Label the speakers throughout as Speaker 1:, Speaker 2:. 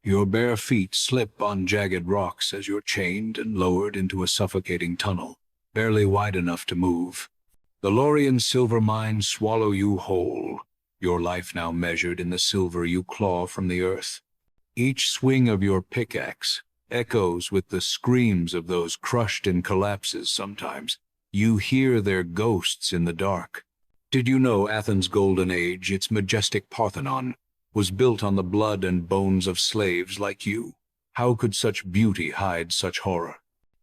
Speaker 1: Your bare feet slip on jagged rocks as you're chained and lowered into a suffocating tunnel, barely wide enough to move. The Laurion Silver Mines swallow you whole, your life now measured in the silver you claw from the earth. Each swing of your pickaxe echoes with the screams of those crushed in collapses sometimes. You hear their ghosts in the dark. Did you know Athens' golden age, its majestic Parthenon, was built on the blood and bones of slaves like you? How could such beauty hide such horror?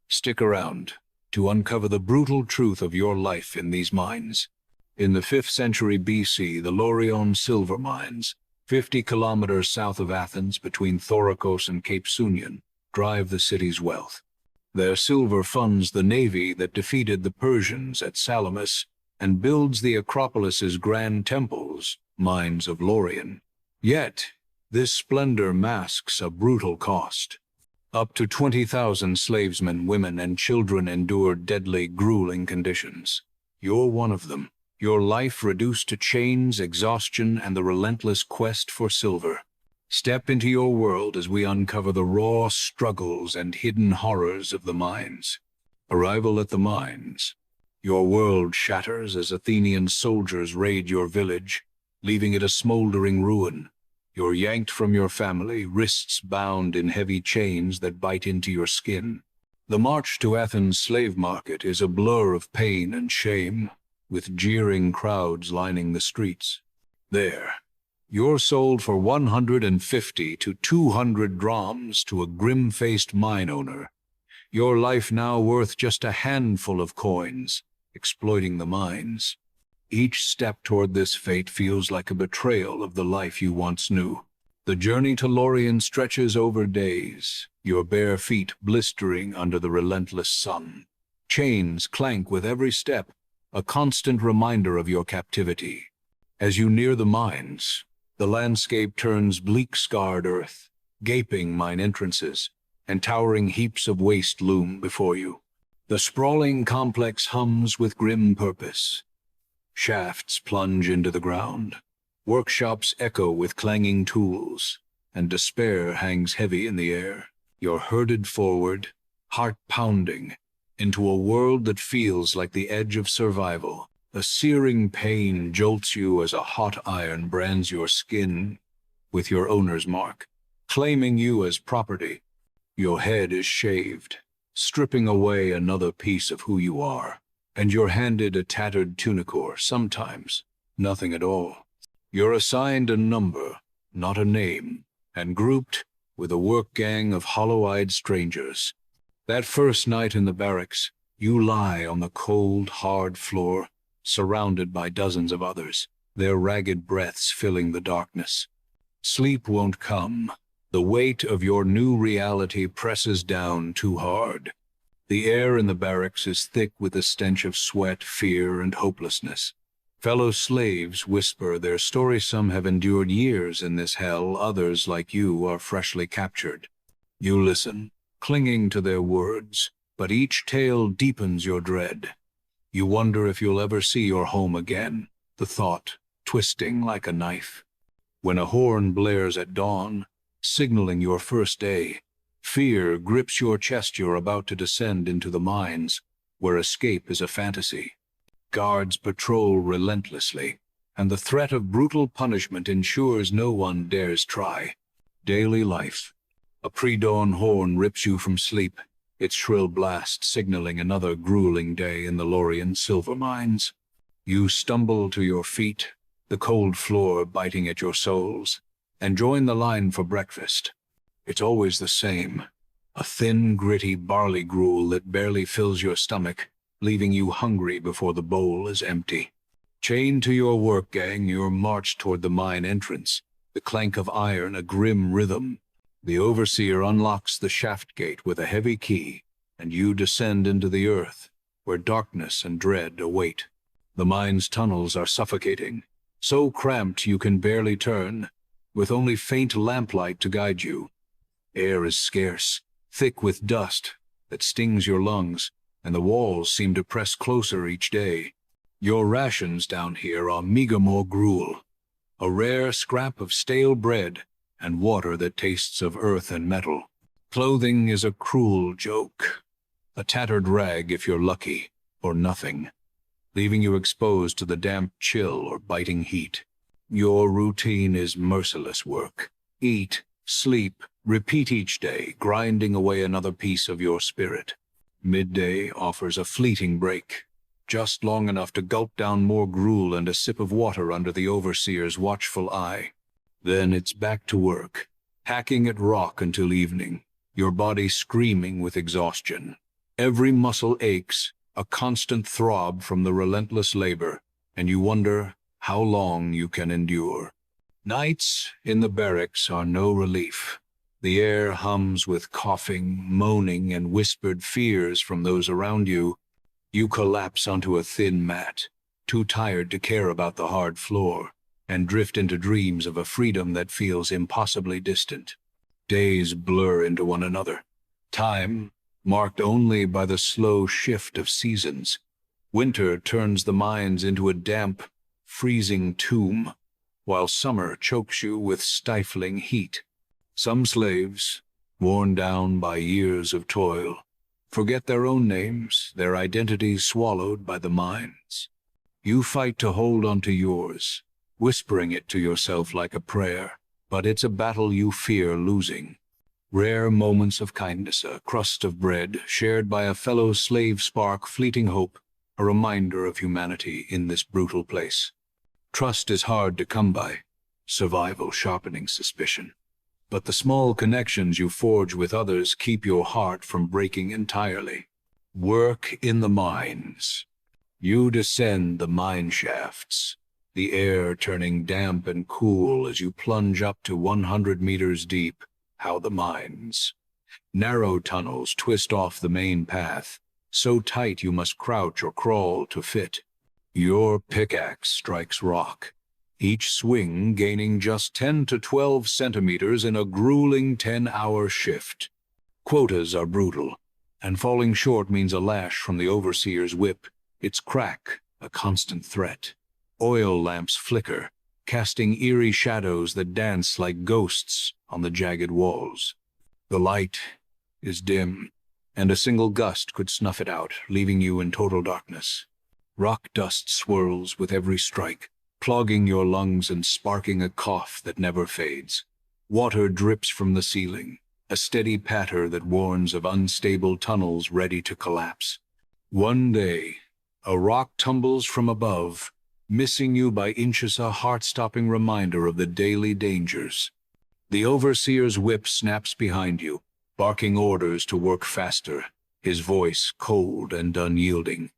Speaker 1: Stick around to uncover the brutal truth of your life in these mines. In the 5th century BC, the Laurion Silver Mines, 50 kilometers south of Athens between Thorikos and Cape Sunion, drive the city's wealth. Their silver funds the navy that defeated the Persians at Salamis and builds the Acropolis's grand temples, mines of Laurion. Yet, this splendor masks a brutal cost. Up to 20,000 slavesmen, women, and children endured deadly, grueling conditions. You're one of them, your life reduced to chains, exhaustion, and the relentless quest for silver. Step into your world as we uncover the raw struggles and hidden horrors of the mines. Arrival at the mines. Your world shatters as Athenian soldiers raid your village, leaving it a smoldering ruin. You're yanked from your family, wrists bound in heavy chains that bite into your skin. The march to Athens' slave market is a blur of pain and shame, with jeering crowds lining the streets. There, you're sold for 150 to 200 drams to a grim-faced mine owner. Your life now worth just a handful of coins, exploiting the mines. Each step toward this fate feels like a betrayal of the life you once knew. The journey to Laurion stretches over days, your bare feet blistering under the relentless sun. Chains clank with every step, a constant reminder of your captivity. As you near the mines, the landscape turns bleak-scarred earth, gaping mine entrances, and towering heaps of waste loom before you. The sprawling complex hums with grim purpose. Shafts plunge into the ground. Workshops echo with clanging tools, and despair hangs heavy in the air. You're herded forward, heart pounding, into a world that feels like the edge of survival. A searing pain jolts you as a hot iron brands your skin with your owner's mark, claiming you as property. Your head is shaved, stripping away another piece of who you are, and you're handed a tattered tunic or, sometimes, nothing at all. You're assigned a number, not a name, and grouped with a work gang of hollow-eyed strangers. That first night in the barracks, you lie on the cold, hard floor, surrounded by dozens of others, their ragged breaths filling the darkness. Sleep won't come. The weight of your new reality presses down too hard. The air in the barracks is thick with the stench of sweat, fear, and hopelessness. Fellow slaves whisper their story. Some have endured years in this hell, others, like you, are freshly captured. You listen, clinging to their words, but each tale deepens your dread. You wonder if you'll ever see your home again, the thought twisting like a knife. When a horn blares at dawn, signaling your first day, fear grips your chest. You're about to descend into the mines, where escape is a fantasy. Guards patrol relentlessly, and the threat of brutal punishment ensures no one dares try. Daily life. A pre-dawn horn rips you from sleep, its shrill blast signaling another grueling day in the Laurion Silver Mines. You stumble to your feet, the cold floor biting at your soles, and join the line for breakfast. It's always the same. A thin, gritty barley gruel that barely fills your stomach, leaving you hungry before the bowl is empty. Chained to your work gang, you're marched toward the mine entrance, the clank of iron a grim rhythm. The overseer unlocks the shaft gate with a heavy key, and you descend into the earth, where darkness and dread await. The mine's tunnels are suffocating, so cramped you can barely turn, with only faint lamplight to guide you. Air is scarce, thick with dust that stings your lungs, and the walls seem to press closer each day. Your rations down here are meager, more gruel, a rare scrap of stale bread, and water that tastes of earth and metal. Clothing is a cruel joke. A tattered rag if you're lucky, or nothing, leaving you exposed to the damp chill or biting heat. Your routine is merciless work. Eat, sleep, repeat each day, grinding away another piece of your spirit. Midday offers a fleeting break, just long enough to gulp down more gruel and a sip of water under the overseer's watchful eye. Then it's back to work, hacking at rock until evening, your body screaming with exhaustion. Every muscle aches, a constant throb from the relentless labor, and you wonder how long you can endure. Nights in the barracks are no relief. The air hums with coughing, moaning, and whispered fears from those around you. You collapse onto a thin mat, too tired to care about the hard floor, and drift into dreams of a freedom that feels impossibly distant. Days blur into one another. Time, marked only by the slow shift of seasons. Winter turns the mines into a damp, freezing tomb, while summer chokes you with stifling heat. Some slaves, worn down by years of toil, forget their own names, their identities swallowed by the mines. You fight to hold on to yours, whispering it to yourself like a prayer, but it's a battle you fear losing. Rare moments of kindness, a crust of bread shared by a fellow slave spark fleeting hope, a reminder of humanity in this brutal place. Trust is hard to come by, survival sharpening suspicion. But the small connections you forge with others keep your heart from breaking entirely. Work in the mines. You descend the mine shafts, the air turning damp and cool as you plunge up to 100 meters deep. How the mines. Narrow tunnels twist off the main path, so tight you must crouch or crawl to fit. Your pickaxe strikes rock, each swing gaining just 10 to 12 centimeters in a grueling 10-hour shift. Quotas are brutal, and falling short means a lash from the overseer's whip, its crack a constant threat. Oil lamps flicker, casting eerie shadows that dance like ghosts on the jagged walls. The light is dim, and a single gust could snuff it out, leaving you in total darkness. Rock dust swirls with every strike, clogging your lungs and sparking a cough that never fades. Water drips from the ceiling, a steady patter that warns of unstable tunnels ready to collapse. One day, a rock tumbles from above, missing you by inches, a heart-stopping reminder of the daily dangers. The overseer's whip snaps behind you, barking orders to work faster, his voice cold and unyielding.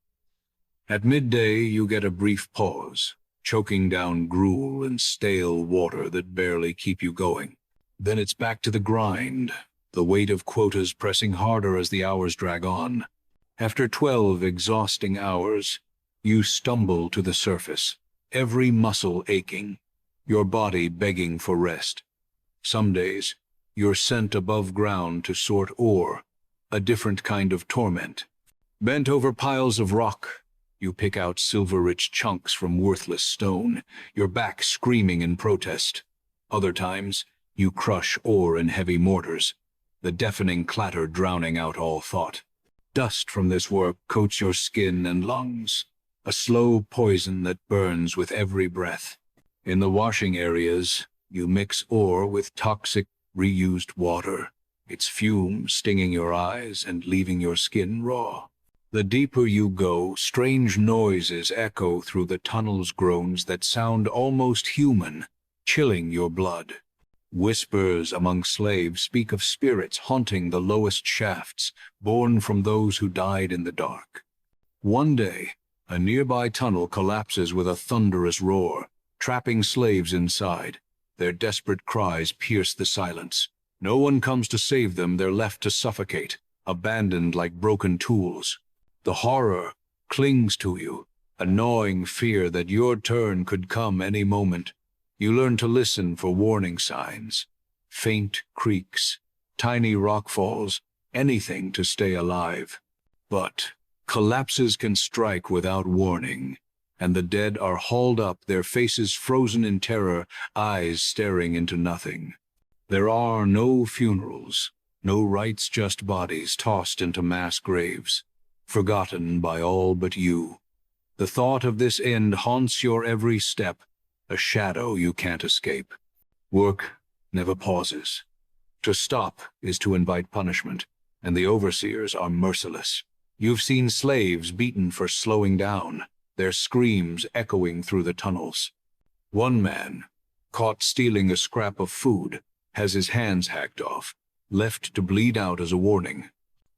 Speaker 1: At midday, you get a brief pause, choking down gruel and stale water that barely keep you going. Then it's back to the grind, the weight of quotas pressing harder as the hours drag on. After 12 exhausting hours, you stumble to the surface, every muscle aching, your body begging for rest. Some days, you're sent above ground to sort ore, a different kind of torment. Bent over piles of rock, you pick out silver-rich chunks from worthless stone, your back screaming in protest. Other times, you crush ore in heavy mortars, the deafening clatter drowning out all thought. Dust from this work coats your skin and lungs, a slow poison that burns with every breath. In the washing areas, you mix ore with toxic, reused water, its fumes stinging your eyes and leaving your skin raw. The deeper you go, strange noises echo through the tunnel's groans that sound almost human, chilling your blood. Whispers among slaves speak of spirits haunting the lowest shafts, born from those who died in the dark. One day, a nearby tunnel collapses with a thunderous roar, trapping slaves inside. Their desperate cries pierce the silence. No one comes to save them, they're left to suffocate, abandoned like broken tools. The horror clings to you, a gnawing fear that your turn could come any moment. You learn to listen for warning signs, faint creaks, tiny rockfalls, anything to stay alive. But collapses can strike without warning, and the dead are hauled up, their faces frozen in terror, eyes staring into nothing. There are no funerals, no rites, just bodies tossed into mass graves, forgotten by all but you. The thought of this end haunts your every step, a shadow you can't escape. Work never pauses. To stop is to invite punishment, and the overseers are merciless. You've seen slaves beaten for slowing down, their screams echoing through the tunnels. One man, caught stealing a scrap of food, has his hands hacked off, left to bleed out as a warning.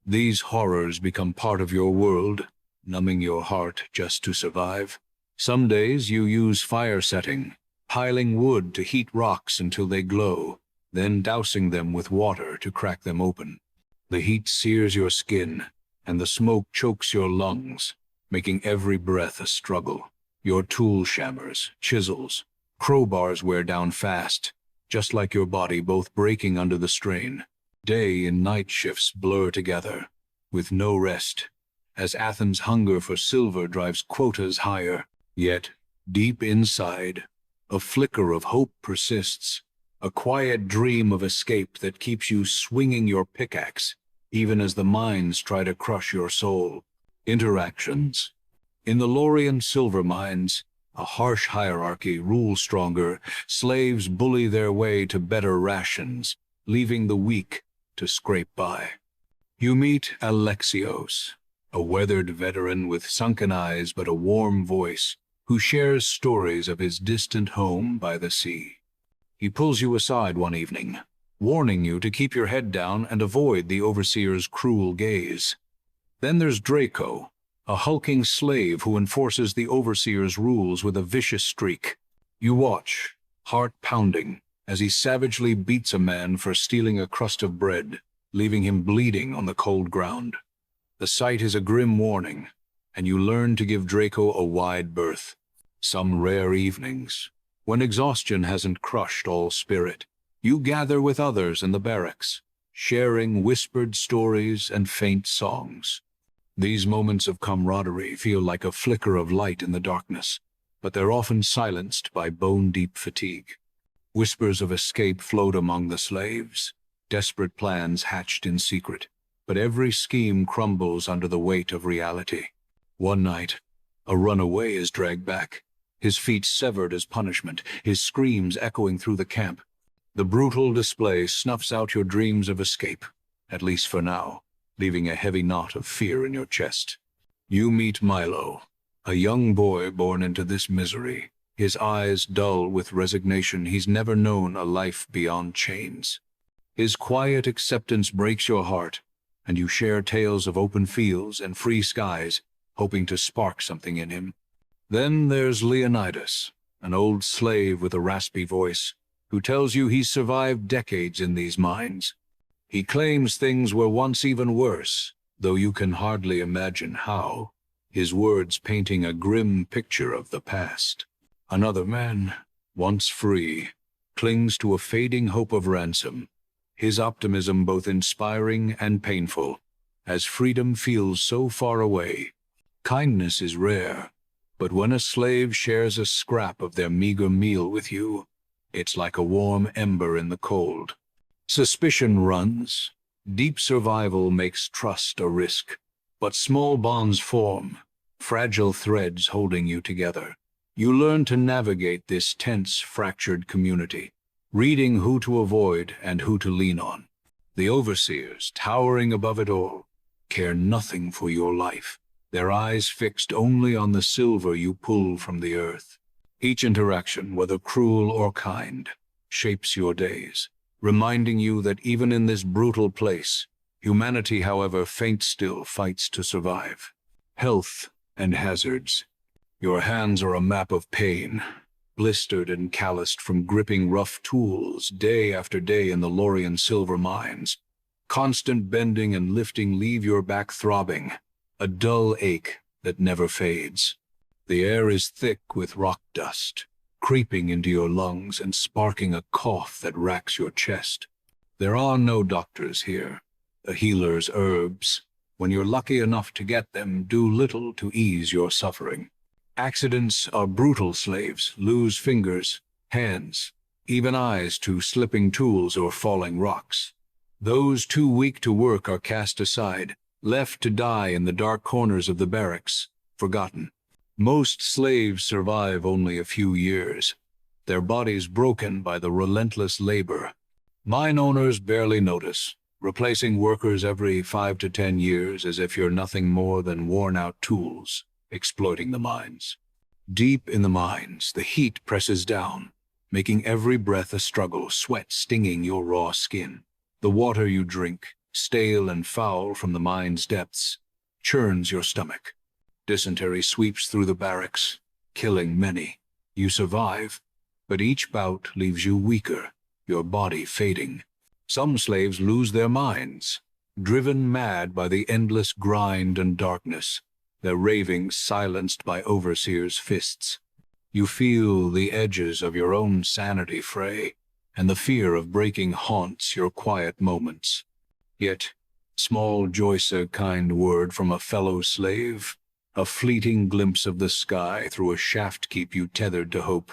Speaker 1: These horrors become part of your world, numbing your heart just to survive. Some days you use fire setting, piling wood to heat rocks until they glow, then dousing them with water to crack them open. The heat sears your skin, and the smoke chokes your lungs, making every breath a struggle. Your tool shammers, chisels, crowbars wear down fast, just like your body, both breaking under the strain. Day and night shifts blur together, with no rest, as Athens' hunger for silver drives quotas higher. Yet, deep inside, a flicker of hope persists, a quiet dream of escape that keeps you swinging your pickaxe, even as the mines try to crush your soul. Interactions. In the Laurion Silver Mines, a harsh hierarchy rules stronger. Slaves bully their way to better rations, leaving the weak to scrape by. You meet Alexios, a weathered veteran with sunken eyes but a warm voice, who shares stories of his distant home by the sea. He pulls you aside one evening, warning you to keep your head down and avoid the overseer's cruel gaze. Then there's Draco, a hulking slave who enforces the overseer's rules with a vicious streak. You watch, heart pounding, as he savagely beats a man for stealing a crust of bread, leaving him bleeding on the cold ground. The sight is a grim warning, and you learn to give Draco a wide berth. Some rare evenings, when exhaustion hasn't crushed all spirit, you gather with others in the barracks, sharing whispered stories and faint songs. These moments of camaraderie feel like a flicker of light in the darkness, but they're often silenced by bone-deep fatigue. Whispers of escape float among the slaves, desperate plans hatched in secret, but every scheme crumbles under the weight of reality. One night, a runaway is dragged back, his feet severed as punishment, his screams echoing through the camp. The brutal display snuffs out your dreams of escape, at least for now, leaving a heavy knot of fear in your chest. You meet Milo, a young boy born into this misery, his eyes dull with resignation. He's never known a life beyond chains. His quiet acceptance breaks your heart, and you share tales of open fields and free skies, hoping to spark something in him. Then there's Leonidas, an old slave with a raspy voice, who tells you he's survived decades in these mines. He claims things were once even worse, though you can hardly imagine how, his words painting a grim picture of the past. Another man, once free, clings to a fading hope of ransom, his optimism both inspiring and painful, as freedom feels so far away. Kindness is rare, but when a slave shares a scrap of their meager meal with you, it's like a warm ember in the cold. Suspicion runs. Deep survival makes trust a risk, but small bonds form, fragile threads holding you together. You learn to navigate this tense, fractured community, reading who to avoid and who to lean on. The overseers, towering above it all, care nothing for your life, their eyes fixed only on the silver you pull from the earth. Each interaction, whether cruel or kind, shapes your days, reminding you that even in this brutal place, humanity, however faint, still fights to survive. Health and hazards. Your hands are a map of pain, blistered and calloused from gripping rough tools day after day in the Laurion Silver Mines. Constant bending and lifting leave your back throbbing, a dull ache that never fades. The air is thick with rock dust, creeping into your lungs and sparking a cough that racks your chest. There are no doctors here. The healer's herbs, when you're lucky enough to get them, do little to ease your suffering. Accidents are brutal. Slaves lose fingers, hands, even eyes to slipping tools or falling rocks. Those too weak to work are cast aside, left to die in the dark corners of the barracks, forgotten. Most slaves survive only a few years, their bodies broken by the relentless labor. Mine owners barely notice, replacing workers every 5 to 10 years as if you're nothing more than worn-out tools, exploiting the mines. Deep in the mines, the heat presses down, making every breath a struggle, sweat stinging your raw skin. The water you drink, stale and foul from the mine's depths, churns your stomach. Dysentery sweeps through the barracks, killing many. You survive, but each bout leaves you weaker, your body fading. Some slaves lose their minds, driven mad by the endless grind and darkness, their ravings silenced by overseers' fists. You feel the edges of your own sanity fray, and the fear of breaking haunts your quiet moments. Yet, small joys a kind word from a fellow slave, a fleeting glimpse of the sky through a shaft keep you tethered to hope.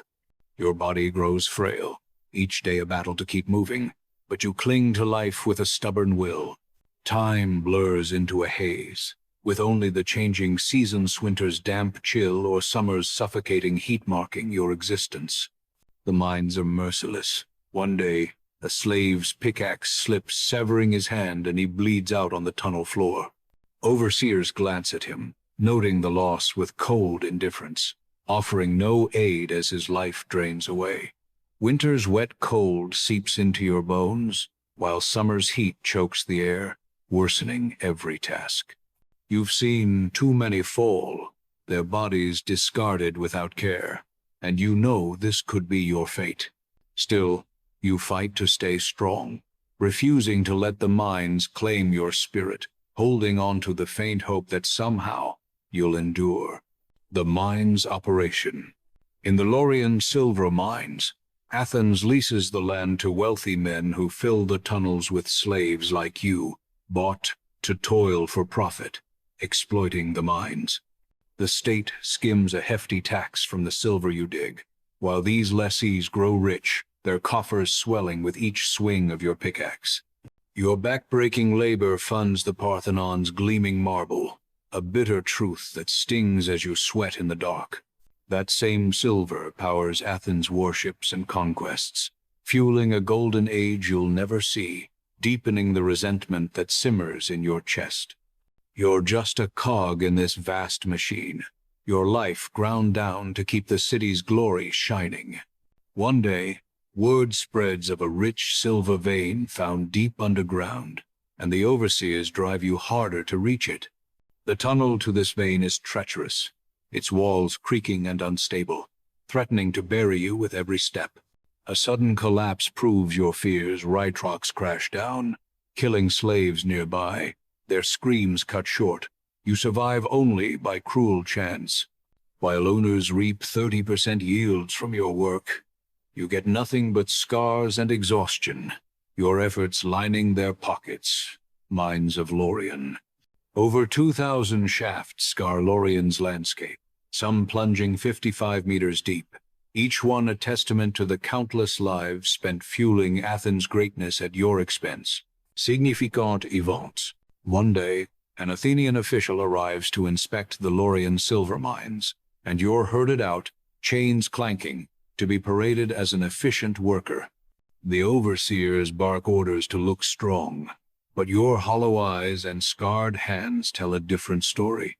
Speaker 1: Your body grows frail, each day a battle to keep moving, but you cling to life with a stubborn will. Time blurs into a haze, with only the changing seasons, winter's damp chill or summer's suffocating heat marking your existence. The mines are merciless. One day, a slave's pickaxe slips, severing his hand, and he bleeds out on the tunnel floor. Overseers glance at him, noting the loss with cold indifference, offering no aid as his life drains away. Winter's wet cold seeps into your bones, while summer's heat chokes the air, worsening every task. You've seen too many fall, their bodies discarded without care, and you know this could be your fate. Still, you fight to stay strong, refusing to let the mines claim your spirit, holding on to the faint hope that somehow you'll endure. The mines operation. In the Laurion Silver Mines, Athens leases the land to wealthy men who fill the tunnels with slaves like you, bought to toil for profit, exploiting the mines. The state skims a hefty tax from the silver you dig, while these lessees grow rich, their coffers swelling with each swing of your pickaxe. Your back-breaking labor funds the Parthenon's gleaming marble, a bitter truth that stings as you sweat in the dark. That same silver powers Athens' warships and conquests, fueling a golden age you'll never see, deepening the resentment that simmers in your chest. You're just a cog in this vast machine, your life ground down to keep the city's glory shining. One day, word spreads of a rich silver vein found deep underground, and the overseers drive you harder to reach it. The tunnel to this vein is treacherous, its walls creaking and unstable, threatening to bury you with every step. A sudden collapse proves your fears. Rytrox crash down, killing slaves nearby, their screams cut short. You survive only by cruel chance. While owners reap 30% yields from your work, you get nothing but scars and exhaustion, your efforts lining their pockets. Mines of Laurion. Over 2,000 shafts scar Laurion's landscape, some plunging 55 meters deep, each one a testament to the countless lives spent fueling Athens' greatness at your expense. Significant event. One day, an Athenian official arrives to inspect the Laurion Silver Mines, and you're herded out, chains clanking, to be paraded as an efficient worker. The overseers bark orders to look strong, but your hollow eyes and scarred hands tell a different story.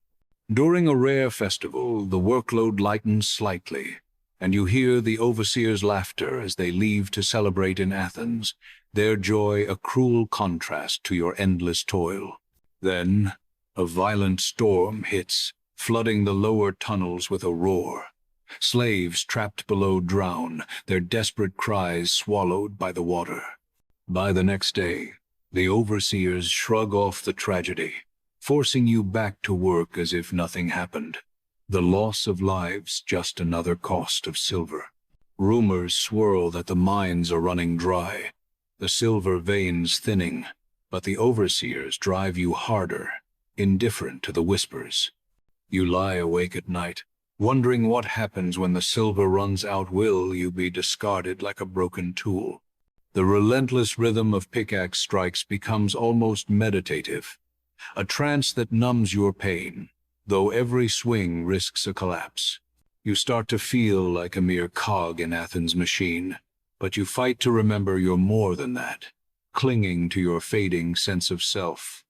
Speaker 1: During a rare festival, the workload lightens slightly, and you hear the overseers' laughter as they leave to celebrate in Athens, their joy a cruel contrast to your endless toil. Then, a violent storm hits, flooding the lower tunnels with a roar. Slaves trapped below drown, their desperate cries swallowed by the water. By the next day, the overseers shrug off the tragedy, forcing you back to work as if nothing happened. The loss of lives just another cost of silver. Rumors swirl that the mines are running dry, the silver veins thinning, but the overseers drive you harder, indifferent to the whispers. You lie awake at night, Wondering what happens when the silver runs out, will you be discarded like a broken tool? The relentless rhythm of pickaxe strikes becomes almost meditative, a trance that numbs your pain, though every swing risks a collapse. You start to feel like a mere cog in Athens' machine, but you fight to remember you're more than that, clinging to your fading sense of self.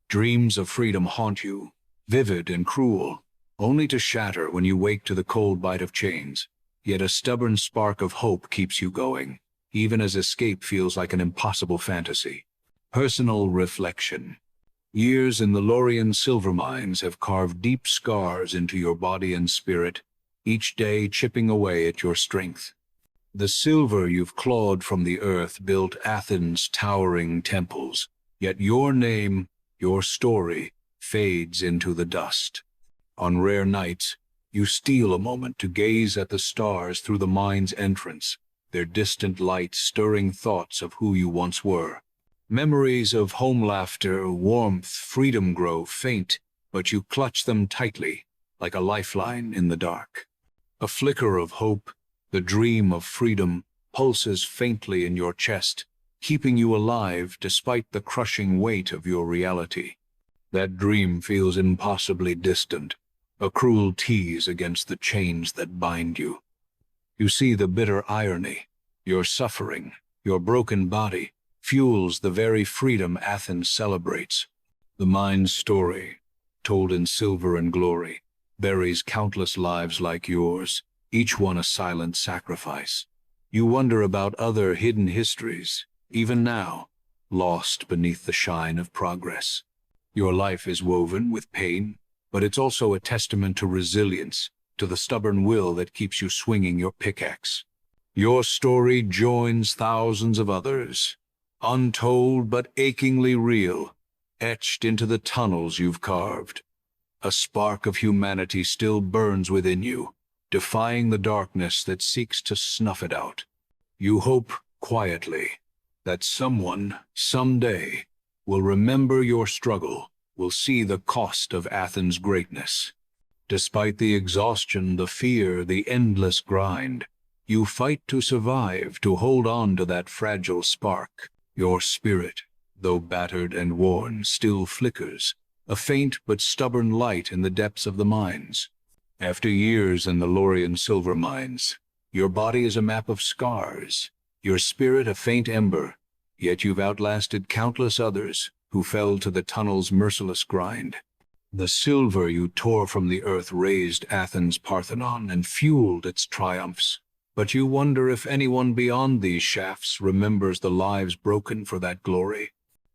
Speaker 1: Dreams of freedom haunt you, vivid and cruel, only to shatter when you wake to the cold bite of chains. Yet a stubborn spark of hope keeps you going, even as escape feels like an impossible fantasy. Personal reflection. Years in the Laurion Silver Mines have carved deep scars into your body and spirit, each day chipping away at your strength. The silver you've clawed from the earth built Athens' towering temples, yet your name, your story, fades into the dust. On rare nights, you steal a moment to gaze at the stars through the mine's entrance, their distant light stirring thoughts of who you once were. Memories of home laughter, warmth, freedom grow faint, but you clutch them tightly, like a lifeline in the dark. A flicker of hope, the dream of freedom, pulses faintly in your chest, keeping you alive despite the crushing weight of your reality. That dream feels impossibly distant, a cruel tease against the chains that bind you. You see the bitter irony. Your suffering, your broken body, fuels the very freedom Athens celebrates. The mine's story, told in silver and glory, buries countless lives like yours, each one a silent sacrifice. You wonder about other hidden histories, even now, lost beneath the shine of progress. Your life is woven with pain, but it's also a testament to resilience, to the stubborn will that keeps you swinging your pickaxe. Your story joins thousands of others, untold but achingly real, etched into the tunnels you've carved. A spark of humanity still burns within you, defying the darkness that seeks to snuff it out. You hope, quietly, that someone, someday, will remember your struggle, will see the cost of Athens' greatness. Despite the exhaustion, the fear, the endless grind, you fight to survive, to hold on to that fragile spark. Your spirit, though battered and worn, still flickers, a faint but stubborn light in the depths of the mines. After years in the Laurion Silver Mines, your body is a map of scars, your spirit a faint ember, yet you've outlasted countless others who fell to the tunnel's merciless grind. The silver you tore from the earth raised Athens' Parthenon and fueled its triumphs. But you wonder if anyone beyond these shafts remembers the lives broken for that glory.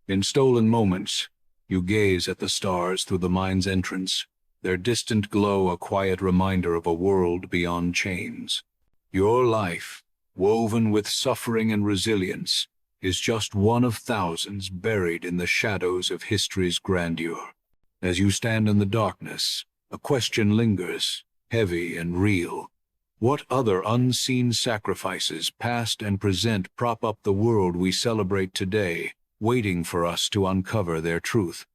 Speaker 1: In stolen moments, you gaze at the stars through the mine's entrance, their distant glow a quiet reminder of a world beyond chains. Your life, woven with suffering and resilience, is just one of thousands buried in the shadows of history's grandeur. As you stand in the darkness, a question lingers, heavy and real. What other unseen sacrifices, past and present, prop up the world we celebrate today, waiting for us to uncover their truth?